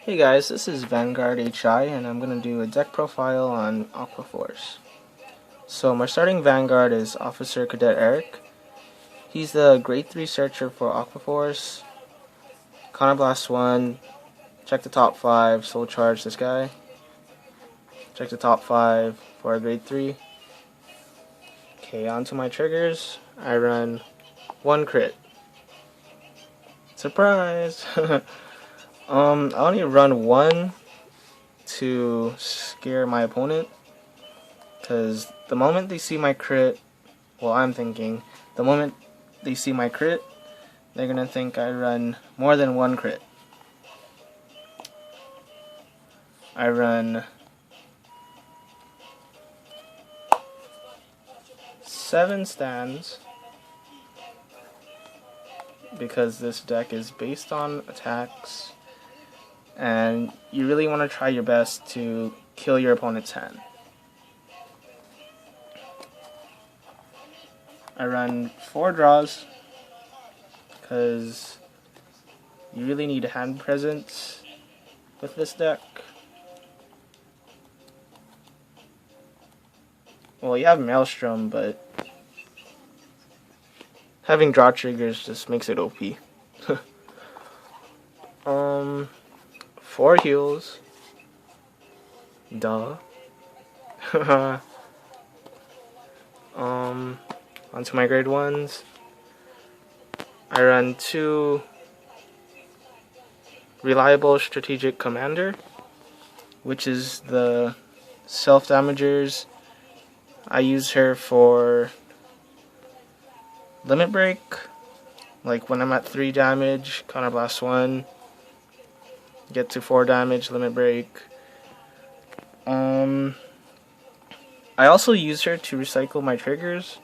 Hey guys, this is Vanguard HI and I'm going to do a deck profile on Aqua Force. So my starting Vanguard is Officer Cadet Eric. He's the grade 3 searcher for Aqua Force. Counterblast 1, check the top 5, soul charge this guy. Check the top 5 for a grade 3. Okay, onto my triggers. I run 1 crit. Surprise! I only run 1 to scare my opponent, because the moment they see my crit, well, I'm thinking, the moment they see my crit, they're gonna think I run more than 1 crit. I run 7 stands, because this deck is based on attacks, and you really want to try your best to kill your opponent's hand. I run 4 draws, because you really need hand presence with this deck. Well, you have Maelstrom, but having draw triggers just makes it OP. 4 heals. Duh. Onto my grade 1s. I run 2 Reliable Strategic Commander, which is the self-damagers. I use her for limit break, like when I'm at 3 damage, counterblast 1, get to 4 damage, limit break. I also use her to recycle my triggers.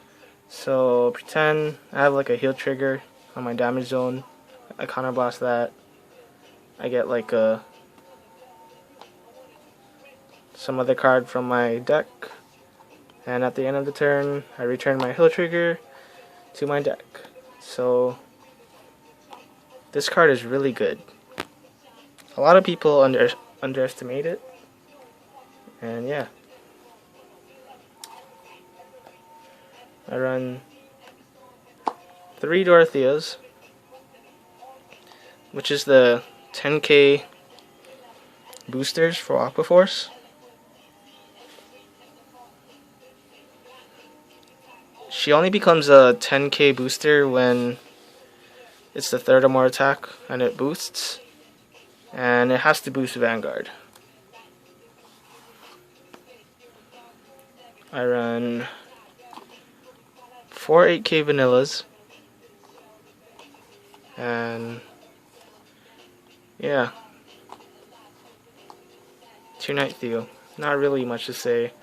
So pretend I have like a heal trigger on my damage zone. I counterblast that. I get like some other card from my deck, and at the end of the turn, I return my heal trigger to my deck. So this card is really good. A lot of people underestimate it, and yeah. I run 3 Dorotheas, which is the 10k boosters for Aqua Force. She only becomes a 10k booster when it's the 3rd or more attack and it boosts, and it has to boost Vanguard. I run 4 8k vanillas, and yeah, 2 Night Theo. Not really much to say.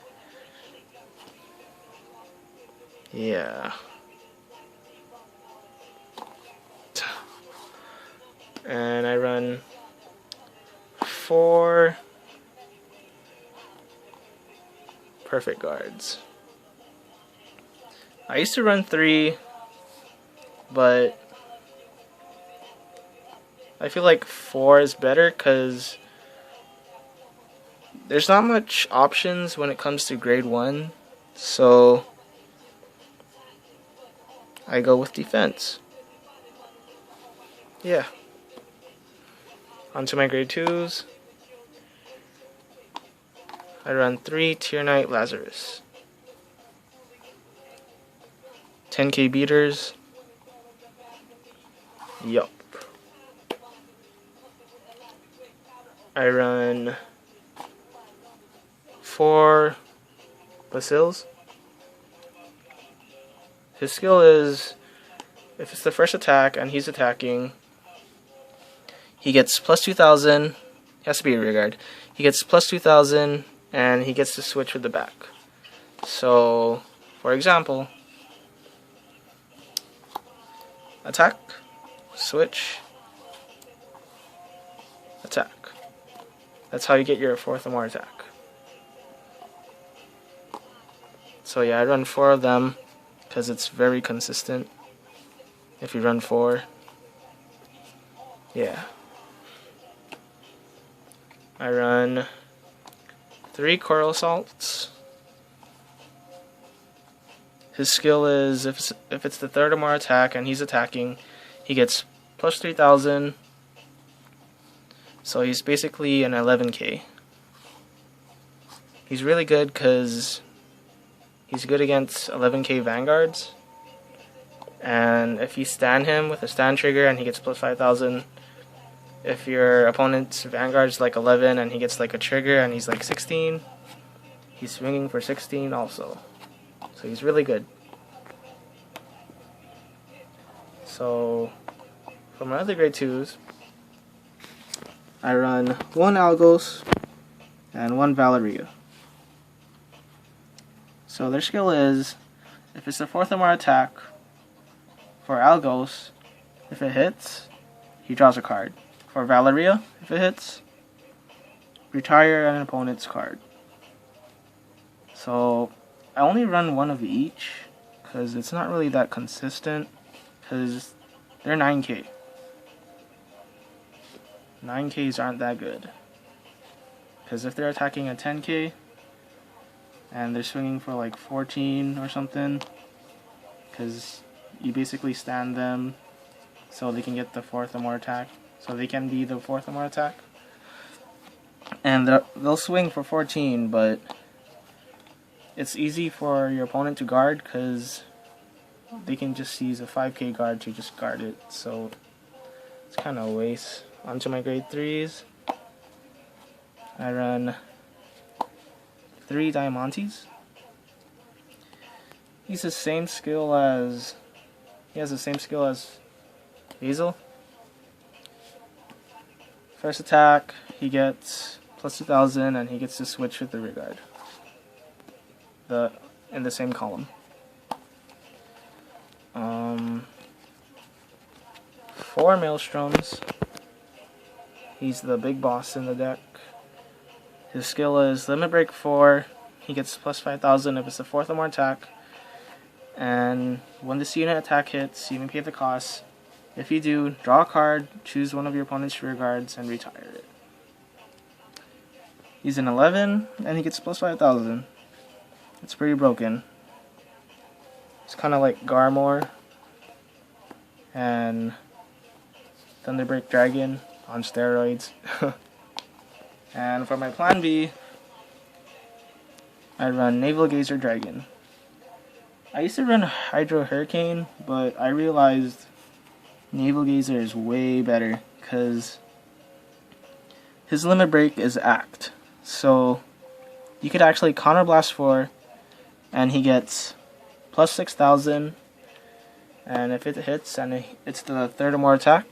Yeah. And I run 4 perfect guards. I used to run 3, but I feel like 4 is better because there's not much options when it comes to grade 1, so I go with defense. Yeah. Onto my grade 2s. I run 3 Tier Knight Lazarus. 10k beaters. Yup. I run 4 Basils. His skill is, if it's the first attack and he's attacking, he gets plus 2000. He has to be a rear guard. He gets plus 2000, and he gets to switch with the back. So, for example, attack, switch, attack. That's how you get your 4th or more attack. So yeah, I run 4 of them because it's very consistent. If you run 4, yeah. I run 3 coral salts. His skill is if it's the third or more attack and he's attacking, he gets plus 3,000. So he's basically an 11k. He's really good because he's good against 11k Vanguards. And if you stand him with a stand trigger and he gets plus 5,000, if your opponent's Vanguard's like 11 and he gets like a trigger and he's like 16, he's swinging for 16 also. So he's really good. So for my other grade 2s, I run 1 Algos and 1 Valeria. So their skill is, if it's the 4th or more attack, for Algos, if it hits, he draws a card. For Valeria, if it hits, retire an opponent's card. So I only run 1 of each because it's not really that consistent, because they're 9k. 9ks aren't that good, because if they're attacking a 10k and they're swinging for like 14 or something, because you basically stand them so they can get the 4th or more attack, so they can be the 4th or more attack, and they'll swing for 14, but it's easy for your opponent to guard because they can just use a 5k guard to just guard it, so it's kind of a waste. Onto my grade 3s, I run 3 Diamantes. He has the same skill as Hazel. First attack, he gets plus 2,000 and he gets to switch with the rear guard. In the same column. 4 Maelstroms. He's the big boss in the deck. His skill is Limit Break 4. He gets plus 5,000 if it's the 4th or more attack. And when this unit attack hits, you may pay the cost. If you do, draw a card, choose one of your opponent's rear guards, and retire it. He's an 11, and he gets plus 5,000. It's pretty broken. It's kind of like Garmor and Thunderbreak Dragon on steroids. And for my plan B, I run Naval Gazer Dragon. I used to run Hydro Hurricane, but I realized Naval Gazer is way better because his limit break is Act. So you could actually Counterblast 4 and he gets plus 6,000, and if it hits and it's the 3rd or more attack,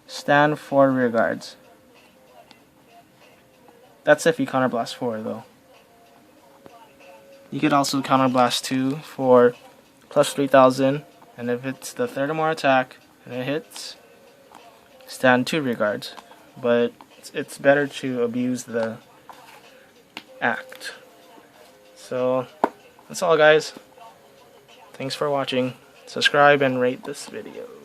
stand 4 rear guards. That's if you Counterblast 4 though. You could also Counterblast 2 for plus 3,000, and if it's the 3rd or more attack and it hits, stand 2 rear guards. But it's better to abuse the Act. So that's all, guys. Thanks for watching. Subscribe and rate this video.